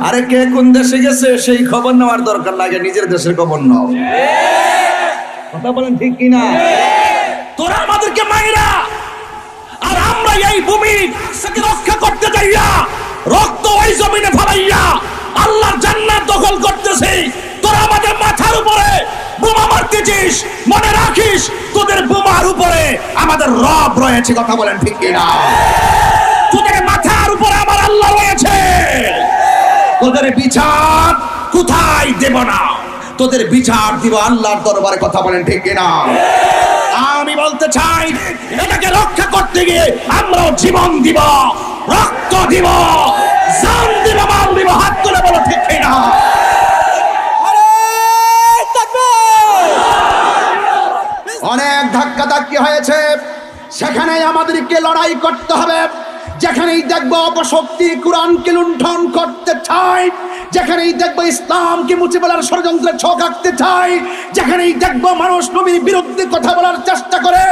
আরে কে কোন দেশে গেছে সেই খবর নেওয়ার দরকার লাগে, নিজের দেশের খবর নাও। কথা বলেন ঠিক কিনা? তোরা আমাদেরকে মাইরা আর আমরা এই ভূমি রক্ষা করতে যাইয়া রক্ত ওই জমিনে ফলাইয়া আল্লাহর জান্নাত দখল করতেছি। তোরা আমাদের মাথার উপরে বোমা মারতেছিস, মনে রাখিস তোদের বোমার উপরে আমাদের রব রয়েছে। কথা বলেন ঠিক কিনা? তোদের মাথার উপরে আমার আল্লাহ রয়েছে। তোদের বিচার কোথায় দেব না, তোদের বিচার দিব আল্লাহর দরবারে। কথা বলেন ঠিক কিনা? আমি বলতে চাই এটাকে রক্ষা করতে গিয়ে আমরাও জীবন দিব, রক্ত দিব, জান দিব, মাল দিব। হাত তুলে বলো ঠিক কিনা? অনেক ধাক্কা ধাক্কি হয়েছে, সেখানে আমাদেরকে লড়াই করতে হবে। যেখানেই দেখবো অপশক্তি কোরআনকে লুণ্ঠন করতে চাই, যেখানেই দেখবো ইসলামকে মুছে ফেলার ষড়যন্ত্রে ছক আঁকতে চাই, যেখানেই দেখবো মানুষ নবীর বিরুদ্ধে কথা বলার চেষ্টা করে,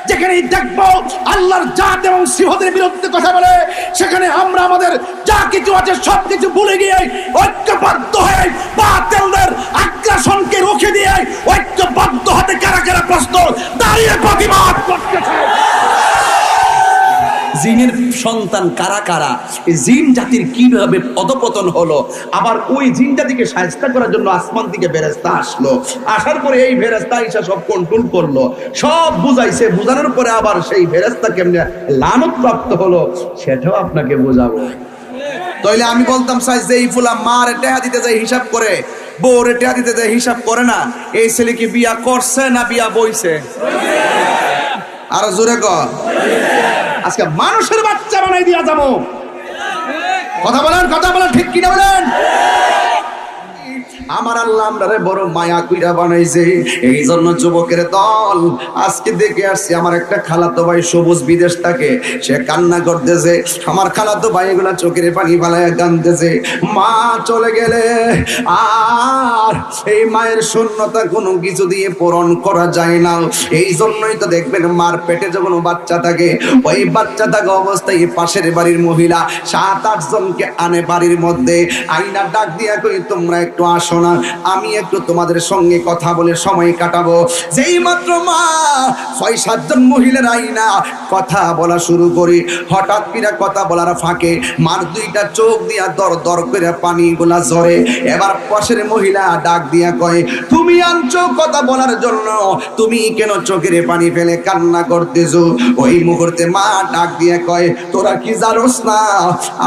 যেখানেই দেখবো আল্লাহর জাত এবং সিফাতের বিরুদ্ধে কথা বলে, সেখানে আমরা আমাদের যা কিছু আছে সবকিছু ভুলে গিয়ে ঐক্যবদ্ধ হয়ে বাতিলদের আগ্রাসনকে রুখে দিয়ে ঐক্যবদ্ধ হতে কারা কারা প্রস্তুত দাঁড়িয়ে প্রতিবাদ করতে চাই। জিনের সন্তান কারা কারা, জিন জাতির কিভাবে অধপতন হলো, আবার ওই জিন জাতিকে শায়েস্তা করার জন্য আসমান থেকে ফেরেশতা আসলো, আসার পরে এই ফেরেশতা এসে সব কন্ট্রোল করলো, সব বুঝাইছে, বুঝানোর পরে আবার সেই ফেরেশতা কেমনে লানত প্রাপ্ত হলো সেটাও আপনাকে বোঝাবো। তাইলে আমি বলতাম স্যার যে এই ফুলা মার টেহা দিতে যায় হিসাব করে, বউরে টেহা দিতে যায় হিসাব করে না, এই ছেলে কি বিয়া করছে না বিয়া বইছে? আরো জোরে কর। আজকে মানুষের বাচ্চা বানাই দিয়া যাবো। কথা বলেন, কথা বলেন ঠিক কিনা বলেন? আমার আল্লাহ আমরারে বড় মায়া কইরা বানাইছে, এই জন্য যুবকের দল আজকে দেখে আসছি। আমার একটা খালাতো ভাই সবুজ বিদেশ থাকে, সে কান্না করতেছে। আমার খালাতো ভাই এগুলা চোখের পানি ফালাইয়া কাঁদতেছে। মা চলে গেলে আর এই মায়ের শূন্যতা কোনো কিছু দিয়ে পূরণ করা যায় না। এই জন্যই তো দেখবেন মার পেটে যখন বাচ্চা থাকে, ওই বাচ্চা থাকা অবস্থায় পাশের বাড়ির মহিলা 7-8 জনকে আনে বাড়ির মধ্যে, আইনা ডাক দিয়া কই তোমরা একটু আসো না, আমি একটু তোমাদের সঙ্গে কথা বলে সময় কাটাবো। যেই মাত্র মা 6-7 জন মহিলার আইনা কথা বলা শুরু করি, হঠাৎ করে কথা বলার ফাঁকে মার দুইটা চোখ দিয়া দর দর করে পানি গুলা ঝরে। এবার পাশের মহিলা ডাক দিয়া কয়, তুমি আনছো কথা বলার জন্য, তুমি কেন চোখের পানি ফেলে কান্না করতেছো? ওই মুহূর্তে মা ডাক দিয়া কয়, তোরা কি জানোস না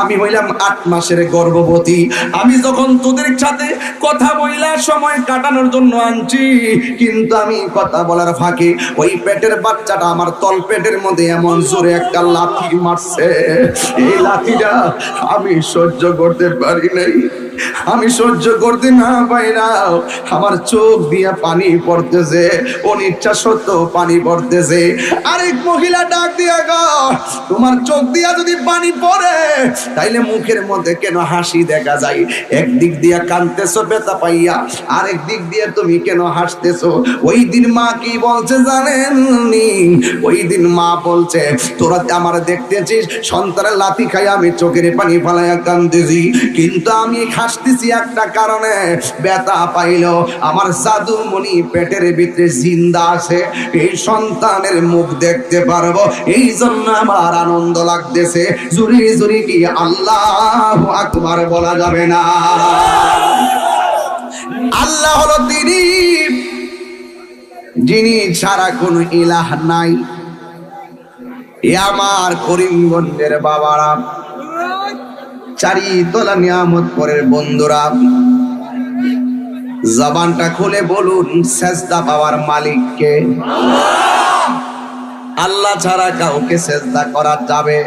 আমি হইলাম 8 মাসের গর্ভবতী, আমি যখন তোদের সাথে কথা বইলা সময় কাটানোর জন্য আনছি, কিন্তু আমি কথা বলার ফাঁকে ওই পেটের বাচ্চাটা আমার তল পেটের মধ্যে এমন জোরে একটা লাথি মারছে, এই লাথিটা আমি সহ্য করতে পারি নাই। আমি সহ্য করতে না পাইরা আমার চোখ দিয়া পানি পড়তেছে, অনিচ্ছা সত্ত্বেও পানি পড়তেছে। আরেক মহিলা ডাক দিয়া গো, তোমার চোখ দিয়া যদি পানি পড়ে তাইলে মুখের মধ্যে কেন হাসি দেখা যায়? একদিক দিয়া কাঁদতেছো ব্যথা পাইয়া, আরেক দিক দিয়ে তুমি কেন হাসতেছো? ওই দিন মা কি বলছে জানেন? ওই দিন মা বলছে, তোরা আমার দেখতেছিস সন্তানের লাথি খাই আমি চোখের পানি ফালাইয়া কাঁদতেছি, কিন্তু আমি হাসতেছি একটা কারণে, ব্যথা পাইলো আমার জাদু মনি পেটের ভিতরে জিন্দা আছে, এই সন্তানের মুখ দেখতে পারবো, এই জন্য আমার আনন্দ লাগতেছে। জুরি জুরি কি আল্লাহু আকবার বলা যাবে না? আল্লাহ হলো তিনি যিনি ছাড়া কোনো ইলাহ নাই। এ আমার করিমগঞ্জের বাবারা, চারিতলা নিয়ামত পরের বন্ধুরা, জবানটা খুলে বলুন সেজদা পাওয়ার মালিক কে? আল্লাহ ছাড়া কাউকে সেজদা করা যাবে?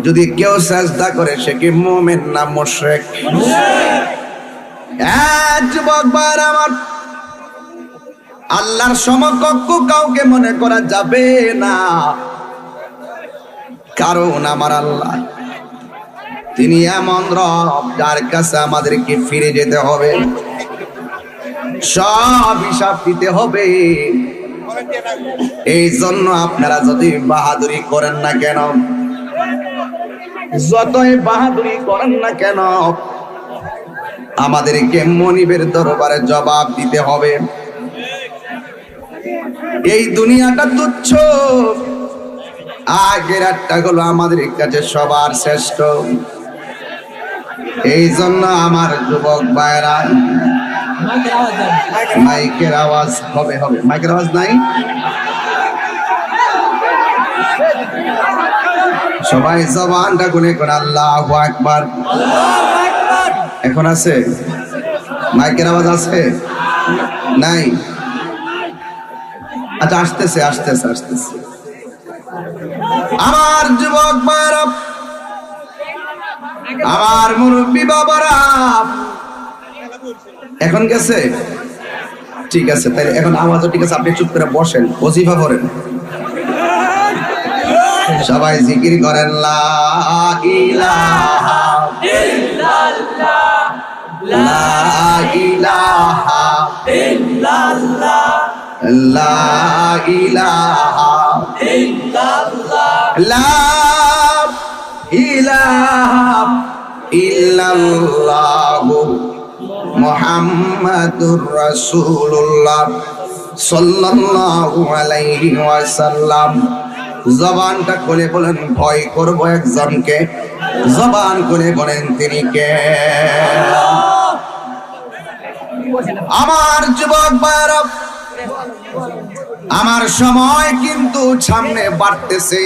যদি কেউ সেজদা করে সে কি মুমিন না মুশরিক? যুবক ভাই আমার, আল্লাহর সমকক্ষ কাউকে মনে করা যাবে না, কারণ আমার আল্লাহ তিনি এমন রব যার কাছে আমাদেরকে ফিরে যেতে হবে, সব হিসাব দিতে হবে। এই জন্য আপনারা যদি বাহাদুরি করেন না কেন, যতই বাহাদুরি করেন না কেন, আমাদেরকে মনিবের দরবারে জবাব দিতে হবে। এই দুনিয়াটা তুচ্ছ, আখিরাতটা হলো আমাদের কাছে সবার শ্রেষ্ঠ। এই জন্য আমার যুবক ভাইরা, মাইকের আওয়াজ হবে, মাইকের আওয়াজ নাই, সবাই জবানটা গুনে করে আল্লাহু আকবার। এখন আছে মাইকের আওয়াজ আছে নাই? আচ্ছা আসতেছে আসতেছে আসতেছে। আমার যুবক ভাইরা, আমার মুরব্বী বাবারা, এখন গেছে? ঠিক আছে, তাই এখন আওয়াজও ঠিক আছে। আপনি চুপ করে বসেন, ওজিফা পড়েন, সবাই জিকির করেন লা ইলাহা ইল্লাল্লাহ, লা ইলাহা ইল্লাল্লাহ, লা ইলাহা ইল্লাল্লাহ, লা ইলাহা ইল্লাল্লাহ, মুহাম্মাদুর রাসূলুল্লাহ সাল্লাল্লাহু আলাইহি ওয়াসাল্লাম। জবানটা খুলে বলেন, ভয় করব একজনকে, জবান খুলে বলেন তিনি কে? আমার যুবক ভাইরা, আমার সময় কিন্তু সামনে বাড়তেছে,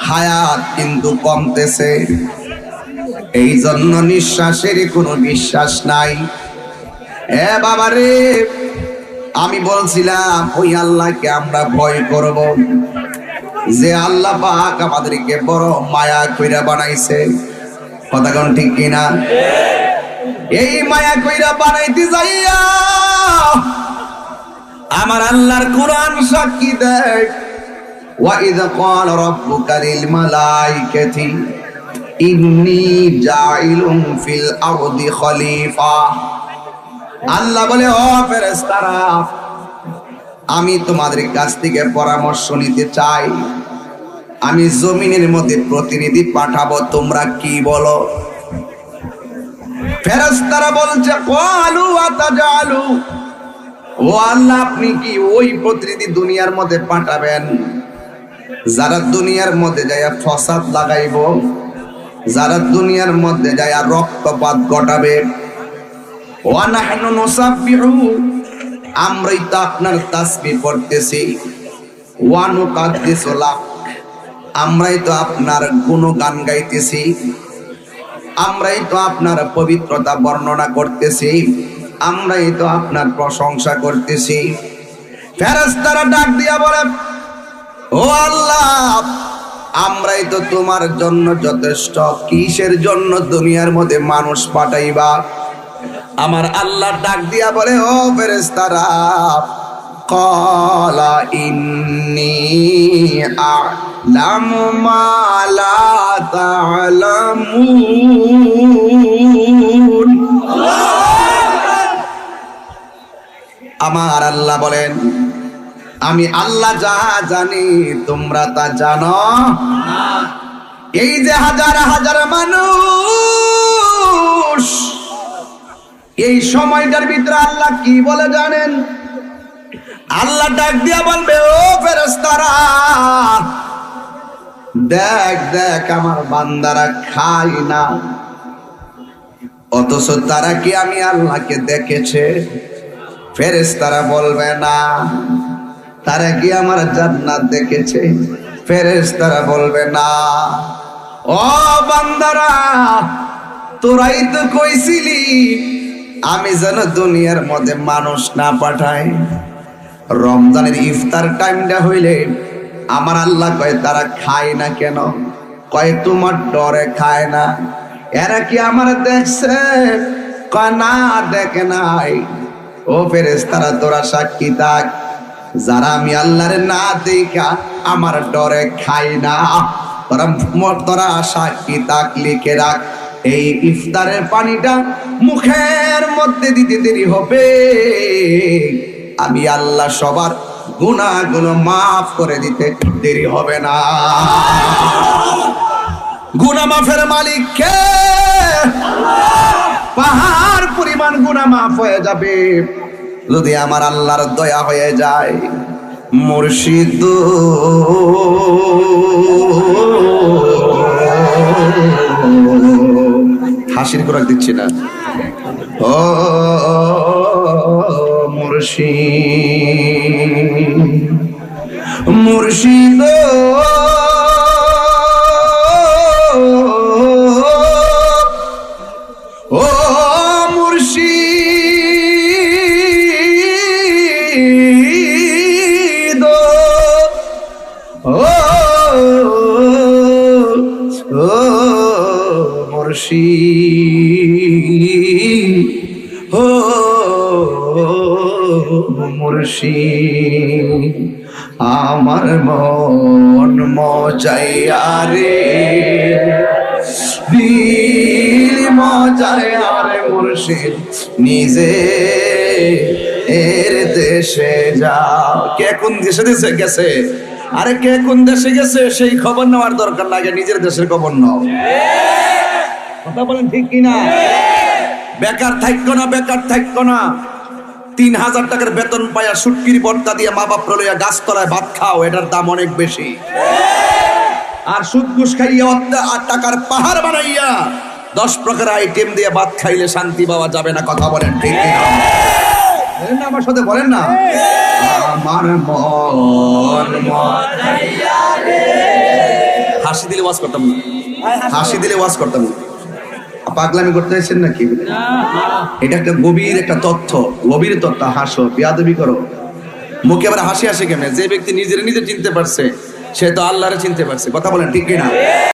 হায়াত কিন্তু কমতেছে। এই জন্য নিঃশ্বাসের কোনো বিশ্বাস নাই। এ বাবারে, আমি বলছিলাম ওই আল্লাহকে আমরা ভয় করব যে আল্লাহ পাক আমাদেরকে বড় মায়া কইরা বানাইছে। কথা কোন ঠিক কিনা? এই মায়া কইরা বানাইতে যাইয়া আমার আল্লাহর কোরআন সাক্ষী দেয়, ওয়া ইয ক্বালা রাব্বুকা লিল মালাইকাতি ইন্নী জাইলুন ফিল আরদি খলিফা। আল্লাহ বলে, ও ফেরেশতারা, আমি তোমাদের কাছ থেকে পরামর্শ নিতে চাই, আমি জমিনের মধ্যে প্রতিনিধি পাঠাবো, তোমরা কি বলো? ফেরেশতারা বলছে, ক্বালু আতাজালু, ও আল্লাহ, আপনি কি ওই প্রতিনিধি দুনিয়ার মধ্যে পাঠাবেন যারা দুনিয়ার মধ্যে যায় ফসাদ লাগাইব, যারা দুনিয়ার মধ্যে যায় রক্তপাত ঘটাবে? ওয়া নাহনু নুসাব্বিহু, আমরাই তো আপনার তাসবিহ পড়তেছি, ওয়া নুকাদ্দিসু লাক, আমরাই তো আপনার গুণগান গাইতেছি, আমরাই তো আপনার পবিত্রতা বর্ণনা করতেছি, আমরাই তো আপনার প্রশংসা করতেছি। ফেরেশতারা ডাক দিয়া বলে, ও আল্লাহ, আমরাই তো তোমার জন্য যথেষ্ট, কিসের জন্য দুনিয়ার মধ্যে মানুষ পাঠাইবা? আমার আল্লাহ ডাক দিয়া বলে, ও ফেরেশতারা, ক্বালা ইন্নী আ'লামু মা লা তা'লামুন। আমার আল্লাহ বলেন, আমি আল্লাহ যা জানি তোমরা তা জানো না। এই যে হাজার হাজার মানুষ, এই সময়টার ভিতরে আল্লাহ কি বলে জানেন? আল্লাহ ডাক দিয়া বলবে, ও ফেরেশতারা, দেখ দেখ আমার বান্দারা খায় না, অথচ তারা কি আমি আল্লাহকে দেখেছে? ফেরেশতারা বলবে না। তারা কি আমার জান্নাত দেখেছে? ফেরেশতারা বলবে না। ও বান্দারা, তোরাই তো কইছিলি আমি যেন দুনিয়ার মধ্যে মানুষ না পাঠাই। রমজানের ইফতার টাইমটা হইলে আমার আল্লাহ কয় তারা খায় না কেন? কয় তোমার ডরে খায় না। এরা কি আমার দেখছে? কয় না, দেখে নাই। ও ফেরেশতারা, তোরা সাক্ষী থাক, যারা আমি আল্লাহরে না দেখা আমার ডরে খাই না, তোরা সাক্ষী থাক, লিখে রাখ। এই ইফতারের পানিটা মুখের মধ্যে দিতে দেরি হবে, আমি আল্লাহ সবার গুনাহগুলো মাফ করে দিতে দেরি হবে না। গুনাহ মাফের মালিক কে? পাহাড় পরিমাণ গুনাহ মাফ হয়ে যাবে যদি আমার আল্লাহর দয়া হয়ে যায়। মুর্শিদ হাসির খোরাক দিচ্ছি না। ও মুর্শিদ, মুর্শিদ ও মুর্শিদ ও মুর্শিদ ও মুর্শিদ, আমার মন মজাইয়া রে, দিল মজাইয়া রে মুর্শিদ, নিজে এর দেশে যাও। কে কোন দেশে দেশে গেছে? আরে কে কোন দেশে গেছে সেই খবর নেওয়ার দরকার লাগে, নিজের দেশের খবর নাও। কথা বলেন ঠিক কিনা? বেকার থাকতো না, বেকার থাকতো না। 3000 টাকার বেতন পাইয়া সুটকির বর্তা দিয়ে মা বাপ লইয়া গাছতলায় ভাত খাও, এটার দাম অনেক বেশি। আর সুদ ঘুষ খাইয়া টাকার পাহাড় বানাইয়া 10 প্রকার আইটেম দিয়ে ভাত খাইলে শান্তি পাওয়া যাবে না। কথা বলেন ঠিক কিনা? আমার সাথে বলেন না। আমার মন মজাইয়া রে। হাসি দিলে ওয়াজ করতাম না, হাসি দিলে ওয়াজ করতাম না। পাগলামি করতে চাইছেন নাকি? এটা একটা গভীর একটা তথ্য, গভীর তথ্য। হাসো, বেয়াদবি করো, মুখে আবার হাসি আসে কেমনে? যে ব্যক্তি নিজের নিজে চিনতে পারছে সে তো আল্লাহরে চিনতে পারছে। কথা বলেন ঠিক কিনা?